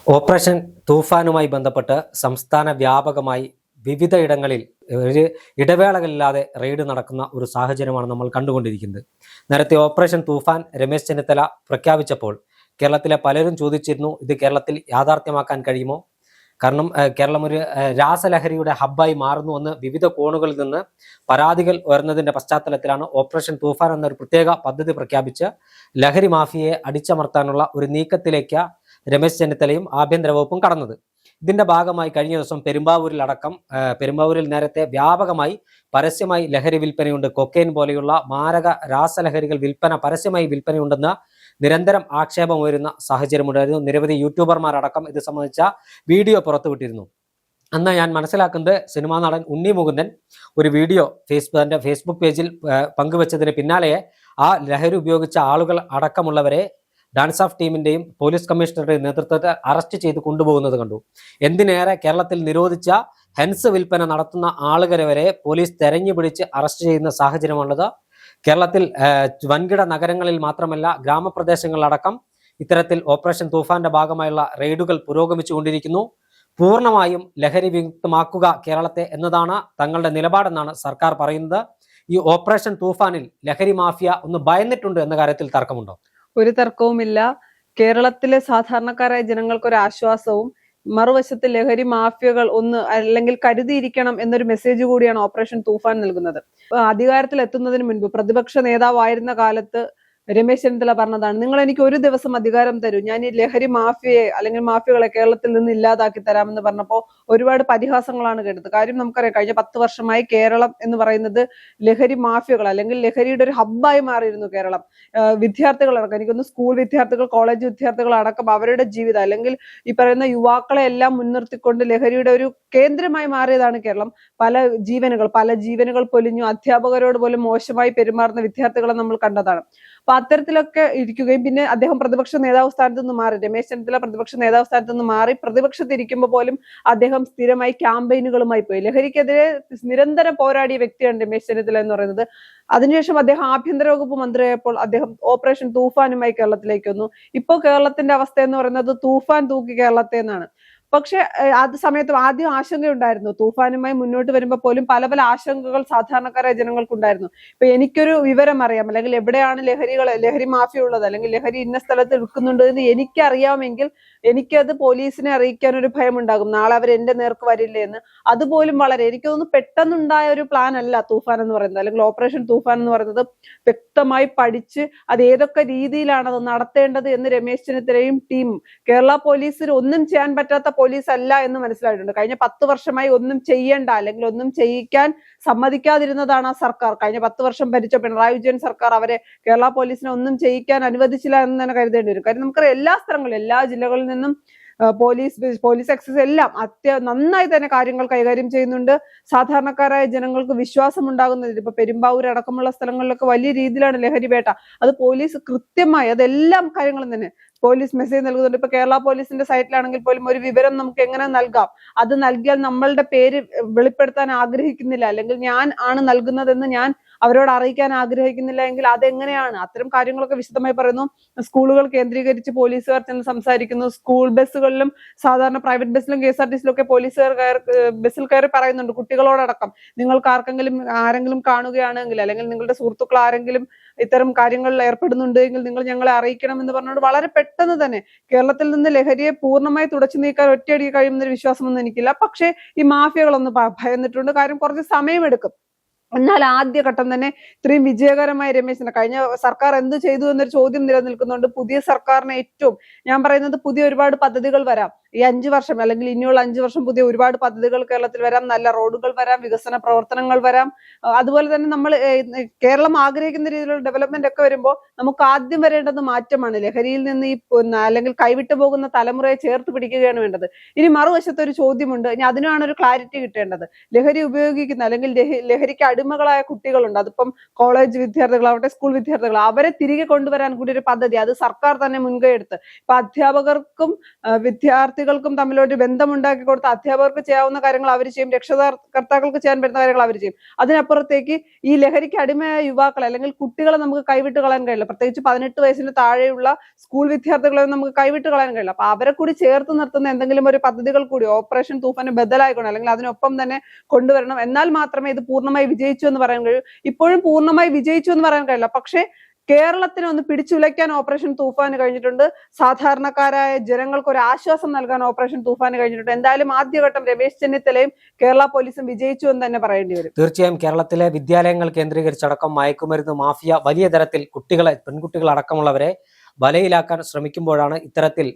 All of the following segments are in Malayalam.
ഓപ്പറേഷൻ തൂഫാനുമായി ബന്ധപ്പെട്ട് സംസ്ഥാന വ്യാപകമായി വിവിധ ഇടങ്ങളിൽ ഒരു ഇടവേളകളില്ലാതെ റെയ്ഡ് നടക്കുന്ന ഒരു സാഹചര്യമാണ് നമ്മൾ കണ്ടുകൊണ്ടിരിക്കുന്നത്. നേരത്തെ ഓപ്പറേഷൻ തൂഫാൻ രമേശ് ചെന്നിത്തല പ്രഖ്യാപിച്ചപ്പോൾ കേരളത്തിലെ പലരും ചോദിച്ചിരുന്നു, ഇത് കേരളത്തിൽ യാഥാർത്ഥ്യമാക്കാൻ കഴിയുമോ? കാരണം കേരളം ഒരു രാസലഹരിയുടെ ഹബ്ബായി മാറുന്നുവെന്ന് വിവിധ കോണുകളിൽ നിന്ന് പരാതികൾ ഉയർന്നതിന്റെ പശ്ചാത്തലത്തിലാണ് ഓപ്പറേഷൻ തൂഫാൻ എന്നൊരു പ്രത്യേക പദ്ധതി പ്രഖ്യാപിച്ച് ലഹരി മാഫിയയെ അടിച്ചമർത്താനുള്ള ഒരു നീക്കത്തിലേക്ക് രമേശ് ചെന്നിത്തലയും ആഭ്യന്തര വകുപ്പും കടന്നത്. ഇതിന്റെ ഭാഗമായി കഴിഞ്ഞ ദിവസം പെരുമ്പാവൂരിൽ നേരത്തെ വ്യാപകമായി പരസ്യമായി ലഹരി വിൽപ്പനയുണ്ട്, കൊക്കൈൻ പോലെയുള്ള മാരക രാസലഹരികൾ പരസ്യമായി വിൽപ്പനയുണ്ടെന്ന് നിരന്തരം ആക്ഷേപം ഉയരുന്ന സാഹചര്യമുണ്ടായിരുന്നു. നിരവധി യൂട്യൂബർമാരടക്കം ഇത് സംബന്ധിച്ച വീഡിയോ പുറത്തുവിട്ടിരുന്നു. അന്ന് ഞാൻ മനസ്സിലാക്കുന്നത് സിനിമാ നടൻ ഉണ്ണി മുകുന്ദൻ ഒരു വീഡിയോ തന്റെ ഫേസ്ബുക്ക് പേജിൽ പങ്കുവച്ചതിന് പിന്നാലെ ആ ലഹരി ഉപയോഗിച്ച ആളുകൾ അടക്കമുള്ളവരെ ഡാൻസ് ഓഫ് ടീമിന്റെയും പോലീസ് കമ്മീഷണറുടെയും നേതൃത്വത്തിൽ അറസ്റ്റ് ചെയ്ത് കൊണ്ടുപോകുന്നത് കണ്ടു. എന്തിനേറെ കേരളത്തിൽ നിരോധിച്ച ഹെൻസ് വിൽപ്പന നടത്തുന്ന ആളുകളെ വരെ പോലീസ് തെരഞ്ഞു പിടിച്ച് അറസ്റ്റ് ചെയ്യുന്ന സാഹചര്യമുള്ളത്. കേരളത്തിൽ വൻകിട നഗരങ്ങളിൽ മാത്രമല്ല ഗ്രാമപ്രദേശങ്ങളിലടക്കം ഇത്തരത്തിൽ ഓപ്പറേഷൻ തൂഫാന്റെ ഭാഗമായുള്ള റെയ്ഡുകൾ പുരോഗമിച്ചുകൊണ്ടിരിക്കുന്നു. പൂർണ്ണമായും ലഹരി വിമുക്തമാക്കുക കേരളത്തെ എന്നതാണ് തങ്ങളുടെ നിലപാടെന്നാണ് സർക്കാർ പറയുന്നത്. ഈ ഓപ്പറേഷൻ തൂഫാനിൽ ലഹരി മാഫിയ ഒന്ന് ഭയന്നിട്ടുണ്ട് എന്ന കാര്യത്തിൽ തർക്കമുണ്ടോ? ഒരു തർക്കവുമില്ല. കേരളത്തിലെ സാധാരണക്കാരായ ജനങ്ങൾക്ക് ഒരു ആശ്വാസവും മറുവശത്ത് ലഹരി മാഫിയകൾ ഒന്ന് അല്ലെങ്കിൽ കരുതിയിരിക്കണം എന്നൊരു മെസ്സേജ് കൂടിയാണ് ഓപ്പറേഷൻ തൂഫാൻ നൽകുന്നത്. അധികാരത്തിൽ എത്തുന്നതിന് മുൻപ് പ്രതിപക്ഷ നേതാവായിരുന്ന കാലത്ത് രമേശ് ചെന്നിത്തല പറഞ്ഞതാണ്, നിങ്ങൾ എനിക്ക് ഒരു ദിവസം അധികാരം തരൂ, ഞാൻ ഈ ലഹരി മാഫിയയെ അല്ലെങ്കിൽ മാഫിയകളെ കേരളത്തിൽ നിന്ന് ഇല്ലാതാക്കി തരാമെന്ന് പറഞ്ഞപ്പോൾ ഒരുപാട് പരിഹാസങ്ങളാണ് കേട്ടത്. കാര്യം നമുക്കറിയാം, കഴിഞ്ഞ 10 വർഷമായി കേരളം എന്ന് പറയുന്നത് ലഹരി മാഫിയകൾ അല്ലെങ്കിൽ ലഹരിയുടെ ഒരു ഹബ്ബായി മാറിയിരുന്നു കേരളം. വിദ്യാർത്ഥികളടക്കം, എനിക്കൊന്ന് സ്കൂൾ വിദ്യാർത്ഥികൾ, കോളേജ് വിദ്യാർത്ഥികൾ അടക്കം അവരുടെ ജീവിതം അല്ലെങ്കിൽ ഈ പറയുന്ന യുവാക്കളെ എല്ലാം മുൻനിർത്തിക്കൊണ്ട് ലഹരിയുടെ ഒരു കേന്ദ്രമായി മാറിയതാണ് കേരളം. പല ജീവനുകൾ പൊലിഞ്ഞു. അധ്യാപകരോട് പോലും മോശമായി പെരുമാറുന്ന വിദ്യാർത്ഥികളെ നമ്മൾ കണ്ടതാണ്. അപ്പൊ അത്തരത്തിലൊക്കെ ഇരിക്കുകയും പിന്നെ അദ്ദേഹം പ്രതിപക്ഷ നേതാവ് സ്ഥാനത്ത് നിന്ന് മാറി, രമേശ് ചെന്നിത്തല പ്രതിപക്ഷ നേതാവ് സ്ഥാനത്ത് നിന്ന് മാറി പ്രതിപക്ഷത്തിരിക്കുമ്പോൾ പോലും അദ്ദേഹം സ്ഥിരമായി ക്യാമ്പയിനുകളുമായി പോയി. ലഹരിക്കെതിരെ നിരന്തരം പോരാടിയ വ്യക്തിയാണ് രമേശ് ചെന്നിത്തല എന്ന് പറയുന്നത്. അതിനുശേഷം അദ്ദേഹം ആഭ്യന്തര വകുപ്പ് മന്ത്രിയായപ്പോൾ അദ്ദേഹം ഓപ്പറേഷൻ തൂഫാനുമായി കേരളത്തിലേക്ക് വന്നു. ഇപ്പോ കേരളത്തിന്റെ അവസ്ഥ എന്ന് പറയുന്നത് തൂഫാൻ തൂക്കി കേരളത്തെ എന്നാണ്. പക്ഷെ അത് സമയത്ത് ആദ്യം ആശങ്കയുണ്ടായിരുന്നു. തൂഫാനുമായി മുന്നോട്ട് വരുമ്പോൾ പോലും പല പല ആശങ്കകൾ സാധാരണക്കാരായ ജനങ്ങൾക്കുണ്ടായിരുന്നു. ഇപ്പൊ എനിക്കൊരു വിവരം അറിയാം, അല്ലെങ്കിൽ എവിടെയാണ് ലഹരി മാഫിയ ഉള്ളത്, അല്ലെങ്കിൽ ലഹരി ഇന്ന സ്ഥലത്ത് വിൽക്കുന്നുണ്ട് എന്ന് എനിക്കറിയാമെങ്കിൽ എനിക്കത് പോലീസിനെ അറിയിക്കാൻ ഒരു ഭയം ഉണ്ടാകും, നാളെ അവർ എന്റെ നേർക്ക് വരില്ലേ എന്ന്. അതുപോലും എനിക്ക് തോന്നുന്നു പെട്ടെന്നുണ്ടായ ഒരു പ്ലാൻ അല്ല തൂഫാൻ എന്ന് പറയുന്നത്, അല്ലെങ്കിൽ ഓപ്പറേഷൻ തൂഫാൻ എന്ന് പറയുന്നത്. വ്യക്തമായി പഠിച്ച് അത് ഏതൊക്കെ രീതിയിലാണ് അത് നടത്തേണ്ടത് എന്ന് രമേശ് ചെന്നിത്തലയും ടീമും, കേരള പോലീസിന് ഒന്നും ചെയ്യാൻ പറ്റാത്ത പോലീസ് അല്ല എന്ന് മനസ്സിലായിട്ടുണ്ട്. കഴിഞ്ഞ 10 വർഷമായി ഒന്നും ചെയ്യേണ്ട അല്ലെങ്കിൽ ഒന്നും ചെയ്യിക്കാൻ സമ്മതിക്കാതിരുന്നതാണ് ആ സർക്കാർ. കഴിഞ്ഞ 10 വർഷം ഭരിച്ച പിണറായി വിജയൻ സർക്കാർ അവരെ കേരള പോലീസിനെ ഒന്നും ചെയ്യിക്കാൻ അനുവദിച്ചില്ല എന്ന് തന്നെ കരുതേണ്ടി വരും. കാര്യം നമുക്കറിയാം, എല്ലാ സ്ഥലങ്ങളിലും എല്ലാ ജില്ലകളിൽ നിന്നും പോലീസ് എക്സൈസ് എല്ലാം നന്നായി തന്നെ കാര്യങ്ങൾ കൈകാര്യം ചെയ്യുന്നുണ്ട്. സാധാരണക്കാരായ ജനങ്ങൾക്ക് വിശ്വാസം ഉണ്ടാകുന്നതിൽ ഇപ്പൊ പെരുമ്പാവൂർ അടക്കമുള്ള സ്ഥലങ്ങളിലൊക്കെ വലിയ രീതിയിലാണ് ലഹരി വേട്ട. അത് പോലീസ് കൃത്യമായി അതെല്ലാം കാര്യങ്ങളും തന്നെ പോലീസ് മെസ്സേജ് നൽകുന്നുണ്ട്. ഇപ്പൊ കേരള പോലീസിന്റെ സൈറ്റിലാണെങ്കിൽ പോലും ഒരു വിവരം നമുക്ക് എങ്ങനെ നൽകാം, അത് നൽകിയാൽ നമ്മളുടെ പേര് വെളിപ്പെടുത്താൻ ആഗ്രഹിക്കുന്നില്ല, അല്ലെങ്കിൽ ഞാൻ ആണ് നൽകുന്നതെന്ന് ഞാൻ അവരോട് അറിയിക്കാൻ ആഗ്രഹിക്കുന്നില്ല എങ്കിൽ അതെങ്ങനെയാണ്? അത്തരം കാര്യങ്ങളൊക്കെ വിശദമായി പറയുന്നു. സ്കൂളുകൾ കേന്ദ്രീകരിച്ച് പോലീസുകാർ ചെന്ന് സംസാരിക്കുന്നു. സ്കൂൾ ബസ്സുകളിലും സാധാരണ പ്രൈവറ്റ് ബസ്സിലും KSRTC ഒക്കെ പോലീസുകാർ ബസ്സിൽ കയറി പറയുന്നുണ്ട് കുട്ടികളോടക്കം, നിങ്ങൾക്ക് ആരെങ്കിലും കാണുകയാണെങ്കിൽ അല്ലെങ്കിൽ നിങ്ങളുടെ സുഹൃത്തുക്കൾ ആരെങ്കിലും ഇത്തരം കാര്യങ്ങളിൽ ഏർപ്പെടുന്നുണ്ട് എങ്കിൽ നിങ്ങൾ ഞങ്ങളെ അറിയിക്കണം എന്ന് പറഞ്ഞുകൊണ്ട് വളരെ പെട്ടെന്ന് തന്നെ കേരളത്തിൽ നിന്ന് ലഹരിയെ പൂർണ്ണമായി തുടച്ചു നീക്കാൻ ഒറ്റയടി കഴിയുന്നൊരു വിശ്വാസമൊന്നും എനിക്കില്ല. പക്ഷേ ഈ മാഫിയകളൊന്ന് ഭയന്നിട്ടുണ്ട്. കാര്യം കുറച്ച് സമയമെടുക്കും. എന്നാൽ ആദ്യഘട്ടം തന്നെ ഇത്രയും വിജയകരമായി രമേശിന് കഴിഞ്ഞ സർക്കാർ എന്ത് ചെയ്തു എന്നൊരു ചോദ്യം നിലനിൽക്കുന്നുണ്ട്. പുതിയ സർക്കാരിന് ഞാൻ പറയുന്നത് പുതിയ ഒരുപാട് പദ്ധതികൾ വരാം ഈ 5 വർഷം, അല്ലെങ്കിൽ ഇനിയുള്ള 5 വർഷം പുതിയ ഒരുപാട് പദ്ധതികൾ കേരളത്തിൽ വരാം, നല്ല റോഡുകൾ വരാം, വികസന പ്രവർത്തനങ്ങൾ വരാം. അതുപോലെ തന്നെ നമ്മൾ കേരളം ആഗ്രഹിക്കുന്ന രീതിയിലുള്ള ഡെവലപ്മെന്റ് ഒക്കെ വരുമ്പോൾ നമുക്ക് ആദ്യം വരേണ്ടത് മാറ്റമാണ്. ലഹരിയിൽ നിന്ന് അല്ലെങ്കിൽ കൈവിട്ടു പോകുന്ന തലമുറയെ ചേർത്ത് പിടിക്കുകയാണ് വേണ്ടത്. ഇനി മറുവശത്ത് ഒരു ചോദ്യമുണ്ട്, ഇനി അതിനാണ് ഒരു ക്ലാരിറ്റി കിട്ടേണ്ടത്. ലഹരി ഉപയോഗിക്കുന്ന അല്ലെങ്കിൽ ലഹരിക്ക് അടിമകളായ കുട്ടികളുണ്ട്, അതിപ്പം കോളേജ് വിദ്യാർത്ഥികളാവട്ടെ സ്കൂൾ വിദ്യാർത്ഥികൾ, അവരെ തിരികെ കൊണ്ടുവരാൻ കൂടി ഒരു പദ്ധതി അത് സർക്കാർ തന്നെ മുൻകൈ എടുത്ത് ഇപ്പൊ അധ്യാപകർക്കും വിദ്യാർത്ഥികൾക്കും വിദ്യാർത്ഥികൾക്കും തമ്മിലൊരു ബന്ധമുണ്ടാക്കി കൊടുത്ത അധ്യാപകർക്ക് ചെയ്യാവുന്ന കാര്യങ്ങൾ അവർ ചെയ്യും, രക്ഷകർത്താക്കൾക്ക് ചെയ്യാൻ പറ്റുന്ന കാര്യങ്ങൾ അവർ ചെയ്യും. അതിനപ്പുറത്തേക്ക് ഈ ലഹരിക്ക് അടിമയായ യുവാക്കളെ അല്ലെങ്കിൽ കുട്ടികളെ നമുക്ക് കൈവിട്ട് കളയാൻ കഴിയില്ല. പ്രത്യേകിച്ച് 18 വയസ്സിന് താഴെയുള്ള സ്കൂൾ വിദ്യാർത്ഥികളെ നമുക്ക് കൈവിട്ട് കളയാൻ കഴിയില്ല. അപ്പൊ അവരെ കൂടി ചേർത്ത് നിർത്തുന്ന എന്തെങ്കിലും ഒരു പദ്ധതികൾ കൂടി ഓപ്പറേഷൻ തൂഫാന് ബദലായിക്കൊണ്ട് അല്ലെങ്കിൽ അതിനൊപ്പം തന്നെ കൊണ്ടുവരണം. എന്നാൽ മാത്രമേ ഇത് പൂർണ്ണമായി വിജയിച്ചു എന്ന് പറയാൻ കഴിയൂ. ഇപ്പോഴും പൂർണ്ണമായി വിജയിച്ചു എന്ന് പറയാൻ കഴിയില്ല. പക്ഷേ കേരളത്തിനെ ഒന്ന് പിടിച്ചുലയ്ക്കാൻ ഓപ്പറേഷൻ തൂഫാന് കഴിഞ്ഞിട്ടുണ്ട്. സാധാരണക്കാരായ ജനങ്ങൾക്ക് ഒരു ആശ്വാസം നൽകാൻ ഓപ്പറേഷൻ തൂഫാന് കഴിഞ്ഞിട്ടുണ്ട്. എന്തായാലും ആദ്യഘട്ടം രമേശ് ചെന്നിത്തലയും കേരള പോലീസും വിജയിച്ചു എന്ന് തന്നെ പറയേണ്ടി വരും. തീർച്ചയായും കേരളത്തിലെ വിദ്യാലയങ്ങൾ കേന്ദ്രീകരിച്ചടക്കം മയക്കുമരുന്ന് മാഫിയ വലിയ തരത്തിൽ കുട്ടികളെ, പെൺകുട്ടികൾ അടക്കമുള്ളവരെ വലയിലാക്കാൻ ശ്രമിക്കുമ്പോഴാണ്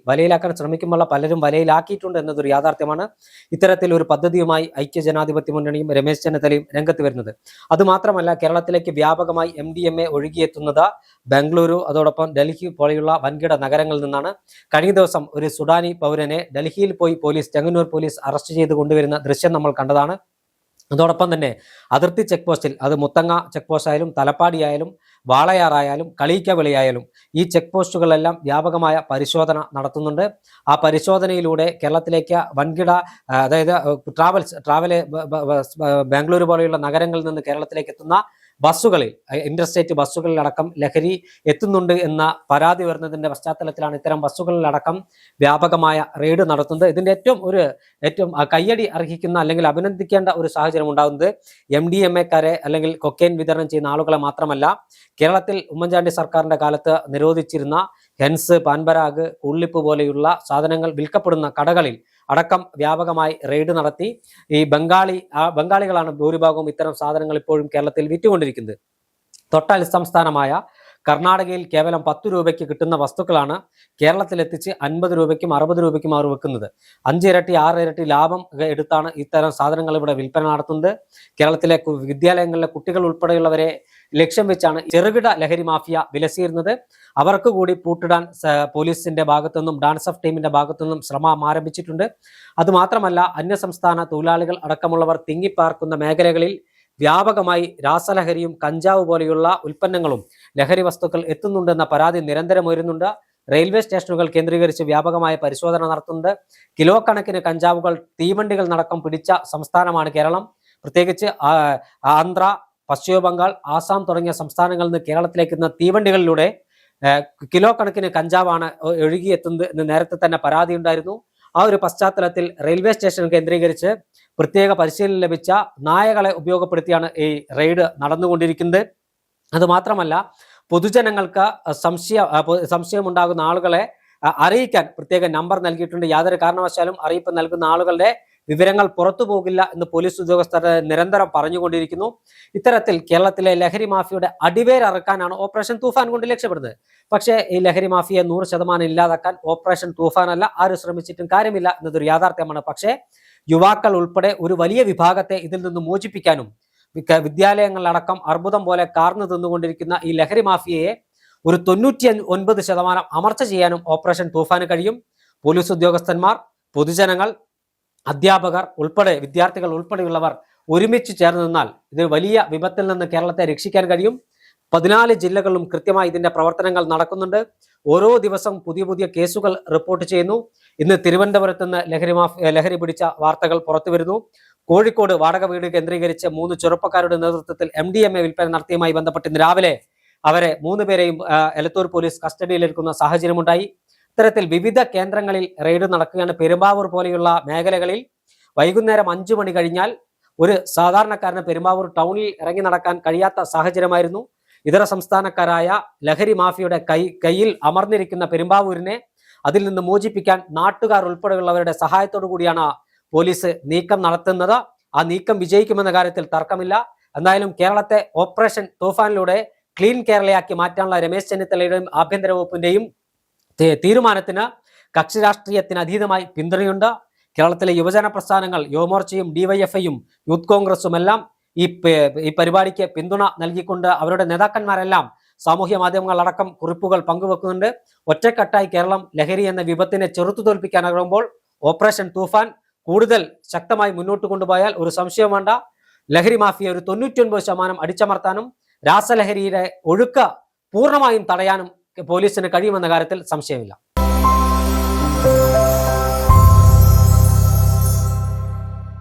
വലയിലാക്കാൻ ശ്രമിക്കുമ്പോൾ പലരും വലയിലാക്കിയിട്ടുണ്ട് എന്നതൊരു യാഥാർത്ഥ്യമാണ്. ഇത്തരത്തിൽ ഒരു പദ്ധതിയുമായി ഐക്യജനാധിപത്യ മുന്നണിയും രമേശ് ചെന്നിത്തലയും രംഗത്ത് വരുന്നത്. അതുമാത്രമല്ല, കേരളത്തിലേക്ക് വ്യാപകമായി MDMA ഒഴുകിയെത്തുന്നത് ബംഗളൂരു, അതോടൊപ്പം ഡൽഹി പോലെയുള്ള വൻകിട നഗരങ്ങളിൽ നിന്നാണ്. കഴിഞ്ഞ ദിവസം ഒരു സുഡാനി പൗരനെ ഡൽഹിയിൽ പോയി ചെങ്ങന്നൂർ പോലീസ് അറസ്റ്റ് ചെയ്ത് കൊണ്ടുവരുന്ന ദൃശ്യം നമ്മൾ കണ്ടതാണ്. അതോടൊപ്പം തന്നെ അതിർത്തി ചെക്ക് പോസ്റ്റിൽ, അത് മുത്തങ്ങ ചെക്ക് പോസ്റ്റ് ആയാലും തലപ്പാടി ആയാലും വാളയാറായാലും കളിയിക്കവിളിയായാലും ഈ ചെക്ക് പോസ്റ്റുകളെല്ലാം വ്യാപകമായ പരിശോധന നടത്തുന്നുണ്ട്. ആ പരിശോധനയിലൂടെ കേരളത്തിലേക്ക് വൻകിട, അതായത് ബാംഗ്ലൂർ പോലെയുള്ള നഗരങ്ങളിൽ നിന്ന് കേരളത്തിലേക്ക് എത്തുന്ന ബസ്സുകളിൽ, ഇന്റർസ്റ്റേറ്റ് ബസ്സുകളിലടക്കം ലഹരി എത്തുന്നുണ്ട് എന്ന പരാതി വരുന്നതിന്റെ പശ്ചാത്തലത്തിലാണ് ഇത്തരം ബസ്സുകളിലടക്കം വ്യാപകമായ റെയ്ഡ് നടത്തുന്നത്. ഇതിന്റെ ഏറ്റവും കയ്യടി അർഹിക്കുന്ന അല്ലെങ്കിൽ അഭിനന്ദിക്കേണ്ട ഒരു സാഹചര്യം ഉണ്ടാകുന്നത് MDMA-ക്കാരെ അല്ലെങ്കിൽ കൊക്കൈൻ വിതരണം ചെയ്യുന്ന ആളുകളെ മാത്രമല്ല, കേരളത്തിൽ ഉമ്മൻചാണ്ടി സർക്കാരിന്റെ കാലത്ത് നിരോധിച്ചിരുന്ന ഹെൻസ്, പാൻപരാഗ്, ഉള്ളിപ്പ് പോലെയുള്ള സാധനങ്ങൾ വിൽക്കപ്പെടുന്ന കടകളിൽ അടക്കം വ്യാപകമായി റെയ്ഡ് നടത്തി. ഈ ബംഗാളികളാണ് ഭൂരിഭാഗവും ഇത്തരം സാധനങ്ങൾ ഇപ്പോഴും കേരളത്തിൽ വിറ്റുകൊണ്ടിരിക്കുന്നത്. തൊട്ടൽ സംസ്ഥാനമായ കർണാടകയിൽ കേവലം 10 രൂപയ്ക്ക് കിട്ടുന്ന വസ്തുക്കളാണ് കേരളത്തിലെത്തിച്ച് 50 രൂപയ്ക്കും 60 രൂപയ്ക്കും അവർ വെക്കുന്നത്. 5 ഇരട്ടി 6 ഇരട്ടി ലാഭം എടുത്താണ് ഇത്തരം സാധനങ്ങൾ ഇവിടെ വിൽപ്പന നടത്തുന്നത്. കേരളത്തിലെ വിദ്യാലയങ്ങളിലെ കുട്ടികൾ ഉൾപ്പെടെയുള്ളവരെ ലക്ഷ്യം വെച്ചാണ് ചെറുകിട ലഹരി മാഫിയ വിലസിയിരുന്നത്. അവർക്ക് കൂടി പൂട്ടിടാൻ പോലീസിന്റെ ഭാഗത്തുനിന്നും ഡാൻസ് ഓഫ് ടീമിന്റെ ഭാഗത്തുനിന്നും ശ്രമം ആരംഭിച്ചിട്ടുണ്ട്. അതുമാത്രമല്ല, അന്യസംസ്ഥാന തൊഴിലാളികൾ അടക്കമുള്ളവർ തിങ്ങിപ്പാർക്കുന്ന മേഖലകളിൽ വ്യാപകമായി രാസലഹരിയും കഞ്ചാവ് പോലെയുള്ള ഉൽപ്പന്നങ്ങളും ലഹരി വസ്തുക്കൾ എത്തുന്നുണ്ടെന്ന പരാതി നിരന്തരം ഉയരുന്നുണ്ട്. റെയിൽവേ സ്റ്റേഷനുകൾ കേന്ദ്രീകരിച്ച് വ്യാപകമായ പരിശോധന നടത്തുന്നുണ്ട്. കിലോ കണക്കിന് കഞ്ചാവുകൾ തീവണ്ടികൾ നടക്കം പിടിച്ച സംസ്ഥാനമാണ് കേരളം. പ്രത്യേകിച്ച് ആന്ധ്ര, പശ്ചിമ ബംഗാൾ, ആസാം തുടങ്ങിയ സംസ്ഥാനങ്ങളിൽ നിന്ന് കേരളത്തിലേക്ക് എത്തുന്ന തീവണ്ടികളിലൂടെ കിലോ കണക്കിന് കഞ്ചാവാണ് ഒഴുകിയെത്തുന്നത് എന്ന് നേരത്തെ തന്നെ പരാതി ഉണ്ടായിരുന്നു. ആ ഒരു പശ്ചാത്തലത്തിൽ റെയിൽവേ സ്റ്റേഷൻ കേന്ദ്രീകരിച്ച് പ്രത്യേക പരിശീലനം ലഭിച്ച നായകളെ ഉപയോഗപ്പെടുത്തിയാണ് ഈ റെയ്ഡ് നടന്നുകൊണ്ടിരിക്കുന്നത്. അതുമാത്രമല്ല, പൊതുജനങ്ങൾക്ക് സംശയമുണ്ടാകുന്ന ആളുകളെ അറിയിക്കാൻ പ്രത്യേക നമ്പർ നൽകിയിട്ടുണ്ട്. യാതൊരു കാരണവശാലും അറിയിപ്പ് നൽകുന്ന ആളുകളുടെ വിവരങ്ങൾ പുറത്തു പോകില്ല എന്ന് പോലീസ് ഉദ്യോഗസ്ഥർ നിരന്തരം പറഞ്ഞുകൊണ്ടിരിക്കുന്നു. ഇത്തരത്തിൽ കേരളത്തിലെ ലഹരി മാഫിയയുടെ അടിവേരറക്കാനാണ് ഓപ്പറേഷൻ തൂഫാൻ കൊണ്ട് ലക്ഷ്യപ്പെടുന്നത്. പക്ഷേ ഈ ലഹരി മാഫിയെ 100% ഇല്ലാതാക്കാൻ ഓപ്പറേഷൻ തൂഫാനല്ല, ആരും ശ്രമിച്ചിട്ടും കാര്യമില്ല എന്നതൊരു യാഥാർത്ഥ്യമാണ്. പക്ഷേ യുവാക്കൾ ഉൾപ്പെടെ ഒരു വലിയ വിഭാഗത്തെ ഇതിൽ നിന്ന് മോചിപ്പിക്കാനും വിദ്യാലയങ്ങളിലടക്കം അർബുദം പോലെ കാർന്നു തിന്നുകൊണ്ടിരിക്കുന്ന ഈ ലഹരി മാഫിയയെ ഒരു 99% അമർച്ച ചെയ്യാനും ഓപ്പറേഷൻ തൂഫാന് കഴിയും. പോലീസ് ഉദ്യോഗസ്ഥന്മാർ, പൊതുജനങ്ങൾ, അധ്യാപകർ ഉൾപ്പെടെ, വിദ്യാർത്ഥികൾ ഉൾപ്പെടെയുള്ളവർ ഒരുമിച്ച് ചേർന്ന് നിന്നാൽ ഇത് വലിയ വിപത്തിൽ നിന്ന് കേരളത്തെ രക്ഷിക്കാൻ കഴിയും. 14 ജില്ലകളിലും കൃത്യമായി ഇതിന്റെ പ്രവർത്തനങ്ങൾ നടക്കുന്നുണ്ട്. ഓരോ ദിവസവും പുതിയ കേസുകൾ റിപ്പോർട്ട് ചെയ്യുന്നു. ഇന്ന് തിരുവനന്തപുരത്ത് നിന്ന് ലഹരി പിടിച്ച വാർത്തകൾ പുറത്തു വരുന്നു. കോഴിക്കോട് വാടക വീട് കേന്ദ്രീകരിച്ച് 3 ചെറുപ്പക്കാരുടെ നേതൃത്വത്തിൽ MDMA വിൽപ്പന നടത്തിയുമായി ബന്ധപ്പെട്ട് ഇന്ന് രാവിലെ അവരെ 3 പേരെയും എലത്തൂർ പോലീസ് കസ്റ്റഡിയിലെടുക്കുന്ന സാഹചര്യമുണ്ടായി. ഇത്തരത്തിൽ വിവിധ കേന്ദ്രങ്ങളിൽ റെയ്ഡ് നടക്കുകയാണ്. പെരുമ്പാവൂർ പോലെയുള്ള മേഖലകളിൽ വൈകുന്നേരം 5 മണി കഴിഞ്ഞാൽ ഒരു സാധാരണക്കാരന് പെരുമ്പാവൂർ ടൗണിൽ ഇറങ്ങി നടക്കാൻ കഴിയാത്ത സാഹചര്യമായിരുന്നു. ഇതര സംസ്ഥാനക്കാരായ ലഹരി മാഫിയയുടെ കയ്യിൽ അമർന്നിരിക്കുന്ന പെരുമ്പാവൂരിനെ അതിൽ നിന്ന് മോചിപ്പിക്കാൻ നാട്ടുകാർ ഉൾപ്പെടെയുള്ളവരുടെ സഹായത്തോടു കൂടിയാണ് പോലീസ് നീക്കം നടത്തുന്നത്. ആ നീക്കം വിജയിക്കുമെന്ന കാര്യത്തിൽ തർക്കമില്ല. എന്തായാലും കേരളത്തെ ഓപ്പറേഷൻ തൂഫാനിലൂടെ ക്ലീൻ കേരളയാക്കി മാറ്റാനുള്ള രമേശ് ചെന്നിത്തലയുടെയും ആഭ്യന്തര വകുപ്പിന്റെയും തീരുമാനത്തിന് കക്ഷി രാഷ്ട്രീയത്തിന് അതീതമായി പിന്തുണയുണ്ട്. കേരളത്തിലെ യുവജന പ്രസ്ഥാനങ്ങൾ, യുവമോർച്ചയും DYFIയും യൂത്ത് കോൺഗ്രസും എല്ലാം ഈ പരിപാടിക്ക് പിന്തുണ നൽകിക്കൊണ്ട് അവരുടെ നേതാക്കന്മാരെല്ലാം സാമൂഹ്യ മാധ്യമങ്ങളടക്കം കുറിപ്പുകൾ പങ്കുവെക്കുന്നുണ്ട്. ഒറ്റക്കെട്ടായി കേരളം ലഹരി എന്ന വിപത്തിനെ ചെറുത്തു തോൽപ്പിക്കാനാകുമ്പോൾ ഓപ്പറേഷൻ തൂഫാൻ കൂടുതൽ ശക്തമായി മുന്നോട്ട് കൊണ്ടുപോയാൽ ഒരു സംശയം വേണ്ട, ലഹരി മാഫിയ ഒരു 99% അടിച്ചമർത്താനും രാസലഹരിയുടെ ഒഴുക്ക് പൂർണ്ണമായും തടയാനും പോലീസിന് കഴിയുമെന്ന കാര്യത്തിൽ സംശയമില്ല.